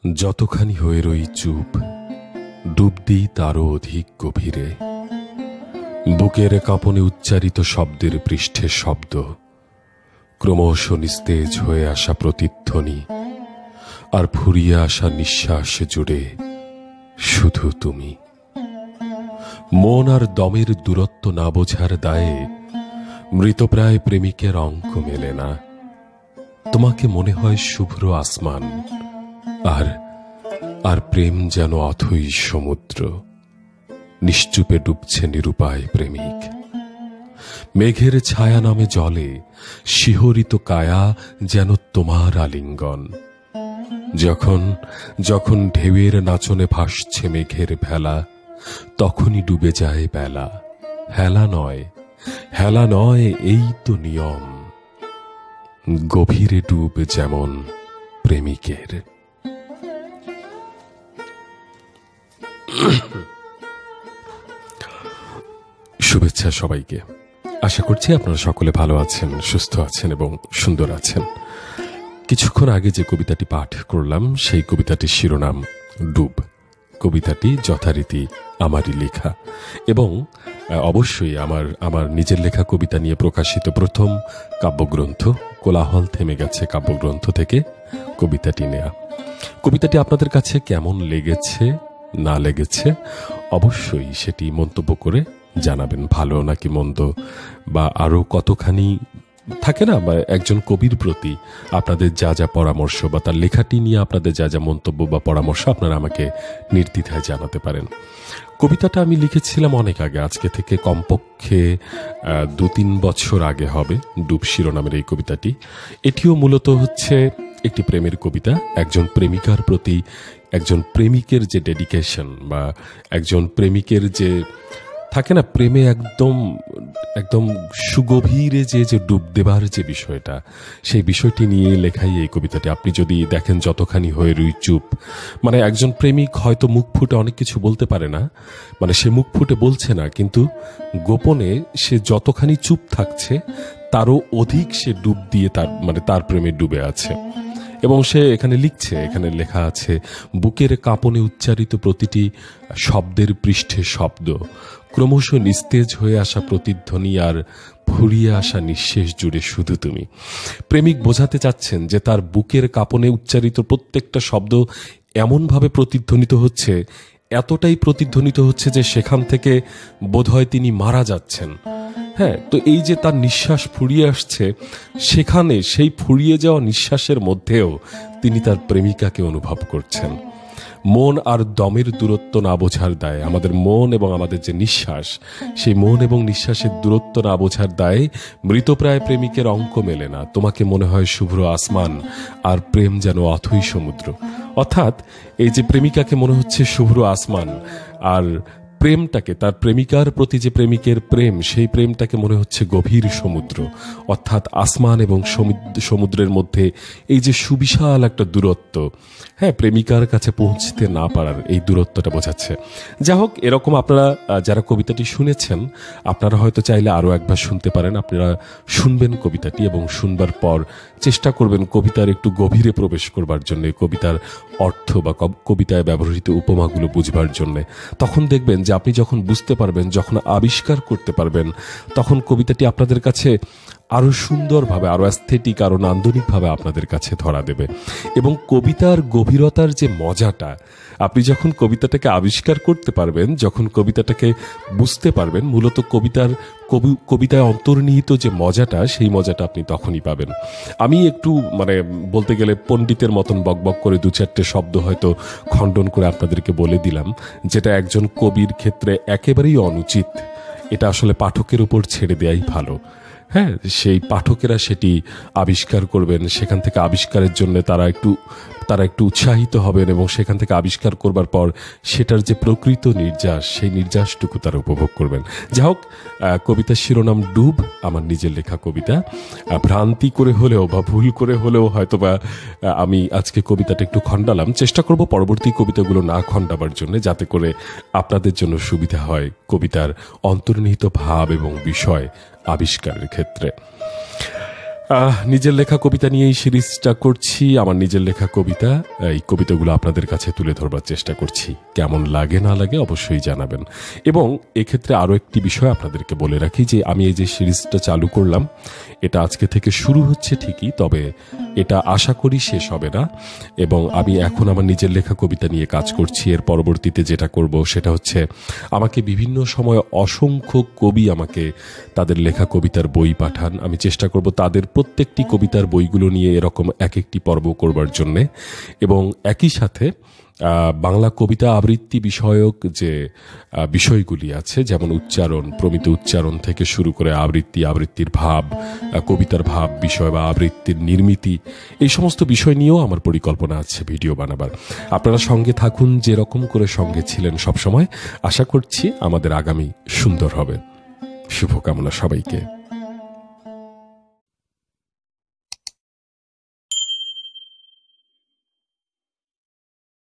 যতখানি হয়ে রই চুপ, ডুব দিই তারও অধিক গভীরে। বুকের কাঁপনে উচ্চারিত শব্দের পৃষ্ঠে শব্দ, ক্রমশ নিস্তেজ হয়ে আসা প্রতিধ্বনি, আর ফুরিয়ে আসা নিঃশ্বাস জুড়ে শুধু তুমি। মন আর দমের দূরত্ব না বোঝার দায়ে মৃতপ্রায় প্রেমিকের অঙ্ক মেলে না। তোমাকে মনে হয় শুভ্র আসমান, আর প্রেম যেন অথই সমুদ্র। নিশ্চুপে ডুবছে নিরুপায় প্রেমিক। মেঘের ছায়া নামে জলে শিহরিত কায়া যেন তোমার আলিঙ্গন। যখন যখন ঢেউয়ের নাচনে ভাসছে মেঘের ভেলা, তখনই ডুবে যায় বেলা। হেলা নয়, এই তো নিয়ম। গভীরে ডুব যেমন প্রেমিকের। শুভেচ্ছা সবাইকে। আশা করছি আপনারা সকলে ভালো আছেন, সুস্থ আছেন এবং সুন্দর আছেন। কিছুক্ষণ আগে যে কবিতাটি পাঠ করলাম সেই কবিতাটির শিরোনাম ডুব। কবিতাটি যথারীতি আমারই লেখা এবং অবশ্যই আমার নিজের লেখা কবিতা নিয়ে প্রকাশিত প্রথম কাব্যগ্রন্থ কোলাহল থেমে গেছে কাব্যগ্রন্থ থেকে কবিতাটি নেয়া। কবিতাটি আপনাদের কাছে কেমন লেগেছে না লেগেছে অবশ্যই সেটি মন্তব্য করে জানাবেন, ভালো নাকি মন্দ, বা আরো কতখানি থাকে না, বা একজন কবির প্রতি আপনাদের যা যা পরামর্শ বা তার লেখাটি নিয়ে আপনাদের যা যা মন্তব্য বা পরামর্শ আপনারা আমাকে নির্দ্বিধায় জানাতে পারেন। কবিতাটা আমি লিখেছিলাম অনেক আগে, আজকে থেকে কমপক্ষে 2-3 বছর আগে হবে। ডুব শিরোনামের এই কবিতাটি, এটিও মূলত হচ্ছে একটি প্রেমের কবিতা। একজন প্রেমিকার প্রতি একজন প্রেমিকের যে ডেডিকেশন বা একজন প্রেমিকের যে থাকে না প্রেমে একদম একদম সুগভীরে যে ডুব দেবার যে বিষয়টা, সেই বিষয়টি নিয়ে লেখাই এই কবিতাটি। আপনি যদি দেখেন যতখানি হয়ে রই চুপ, মানে একজন প্রেমিক হয়তো মুখ ফুটে অনেক কিছু বলতে পারে না, মানে সে মুখ ফুটে বলছে না, কিন্তু গোপনে সে যতখানি চুপ থাকছে তারও অধিক সে ডুব দিয়ে তার প্রেমে ডুবে আছে। এবং সে এখানে লিখছে, এখানে লেখা আছে, বুকের কাঁপনে উচ্চারিত প্রতিটি শব্দের পৃষ্ঠে শব্দ, ক্রমশ নিস্তেজ হয়ে আসা প্রতিধ্বনি, আর ফুরিয়ে আসা নিঃশেষ জুড়ে শুধু তুমি। প্রেমিক বোঝাতে চাচ্ছেন যে তার বুকের কাঁপনে উচ্চারিত প্রত্যেকটা শব্দ এমনভাবে প্রতিধ্বনিত হচ্ছে, এতটাই প্রতিধ্বনিত হচ্ছে যে সেখান থেকে বোধহয় তিনি মারা যাচ্ছেন। হ্যাঁ, তো এই যে তার নিঃশ্বাস ফুরিয়ে আসছে, সেখানে সেই ফুরিয়ে যাওয়া নিঃশ্বাসের মধ্যেও তিনি তার প্রেমিকাকে অনুভব করছেন। মন আর দমের দূরত্ব না বোঝার দায়ে, আমাদের মন এবং আমাদের যে নিঃশ্বাস, সেই মন এবং নিঃশ্বাসের দূরত্ব না বোঝার দায়ে মৃতপ্রায় প্রেমিকের অঙ্ক মেলে না। তোমাকে মনে হয় শুভ্র আসমান, আর প্রেম যেন অথই সমুদ্র। অর্থাৎ এই যে প্রেমিকাকে মনে হচ্ছে শুভ্র আসমান, আর প্রেমটাকে, তার প্রেমিকার প্রতি যে প্রেমিকের প্রেম, সেই প্রেমটাকে মনে হচ্ছে গভীর সমুদ্র। অর্থাৎ আসমান এবং সমুদ্রের মধ্যে এই যে সুবিশাল একটা দূরত্ব, হ্যাঁ, প্রেমিকার কাছে পৌঁছতে না পারার এই দূরত্বটা বোঝাচ্ছে। যা হোক, এরকম আপনারা যারা কবিতাটি শুনেছেন, আপনারা হয়তো চাইলে আরো একবার শুনতে পারেন। আপনারা শুনবেন কবিতাটি এবং শুনবার পর চেষ্টা করবেন কবিতার একটু গভীরে প্রবেশ করবার জন্য, কবিতার অর্থ বা কবিতায় ব্যবহৃত উপমাগুলো বুঝবার জন্য। তখন দেখবেন যে আপনি যখন বুঝতে পারবেন, যখন আবিষ্কার করতে পারবেন, তখন কবিতাটি আপনাদের কাছে আরো সুন্দরভাবে, আরো অ্যাস্থেটিক, আরো নান্দনিকভাবে আপনাদের কাছে ধরা দেবে। এবং কবিতার গভীরতার যে মজাটা, আপনি যখন কবিতাটাকে আবিষ্কার করতে পারবেন, যখন কবিতাটাকে বুঝতে পারবেন, মূলত কবিতায় অন্তর্নিহিত যে মজাটা, সেই মজাটা আপনি তখনই পাবেন। আমি একটু বলতে গেলে পণ্ডিতের মতন বকবক করে 2-4টে শব্দ হয়তো খণ্ডন করে আপনাদেরকে বলে দিলাম, যেটা একজন কবির ক্ষেত্রে একেবারেই অনুচিত। এটা আসলে পাঠকের উপর ছেড়ে দেয়াই ভালো। হ্যাঁ, সেই পাঠকেরা সেটি আবিষ্কার করবেন, সেখান থেকে আবিষ্কারের জন্য তারা একটু উৎসাহিত হবেন এবং সেখান থেকে আবিষ্কার করবার পর সেটার যে প্রকৃত নির্যাস, সেই নির্যাসটুকু তারা উপভোগ করবেন। যা হোক, কবিতার শিরোনাম ডুব, আমার নিজের লেখা কবিতা। ভ্রান্তি করে হলেও বা ভুল করে হলেও হয়তোবা আমি আজকে কবিতাটা একটু খণ্ডালাম। চেষ্টা করব পরবর্তী কবিতাগুলো না খণ্ডাবার জন্য, যাতে করে আপনাদের জন্য সুবিধা হয় কবিতার অন্তর্নিহিত ভাব এবং বিষয় আবিষ্কারের ক্ষেত্রে। নিজের লেখা কবিতা নিয়ে এই সিরিজটা করছি। আমার নিজের লেখা কবিতা, এই কবিতাগুলো আপনাদের কাছে তুলে ধরবার চেষ্টা করছি। কেমন লাগে না লাগে অবশ্যই জানাবেন। এবং এক্ষেত্রে আরও একটি বিষয় আপনাদেরকে বলে রাখি যে আমি এই যে সিরিজটা চালু করলাম, এটা আজকে থেকে শুরু হচ্ছে ঠিকই, তবে এটা আশা করি শেষ হবে না। এবং আমি এখন আমার নিজের লেখা কবিতা নিয়ে কাজ করছি। এর পরবর্তীতে যেটা করব সেটা হচ্ছে, আমাকে বিভিন্ন সময় অসংখ্য কবি আমাকে তাদের লেখা কবিতার বই পাঠান। আমি চেষ্টা করব তাদের প্রত্যেকটি কবিতার বইগুলো নিয়ে এরকম এক একটি পর্ব করবার জন্যে। এবং একই সাথে বাংলা কবিতা আবৃত্তি বিষয়ক যে বিষয়গুলি আছে, যেমন উচ্চারণ, প্রমিত উচ্চারণ থেকে শুরু করে আবৃত্তি, আবৃত্তির ভাব, কবিতার ভাব বিষয় বা আবৃত্তির নির্মিতি, এই সমস্ত বিষয় নিয়েও আমার পরিকল্পনা আছে ভিডিও বানাবার। আপনারা সঙ্গে থাকুন, যেরকম করে সঙ্গে ছিলেন সবসময়। আশা করছি আমাদের আগামী সুন্দর হবে। শুভকামনা সবাইকে।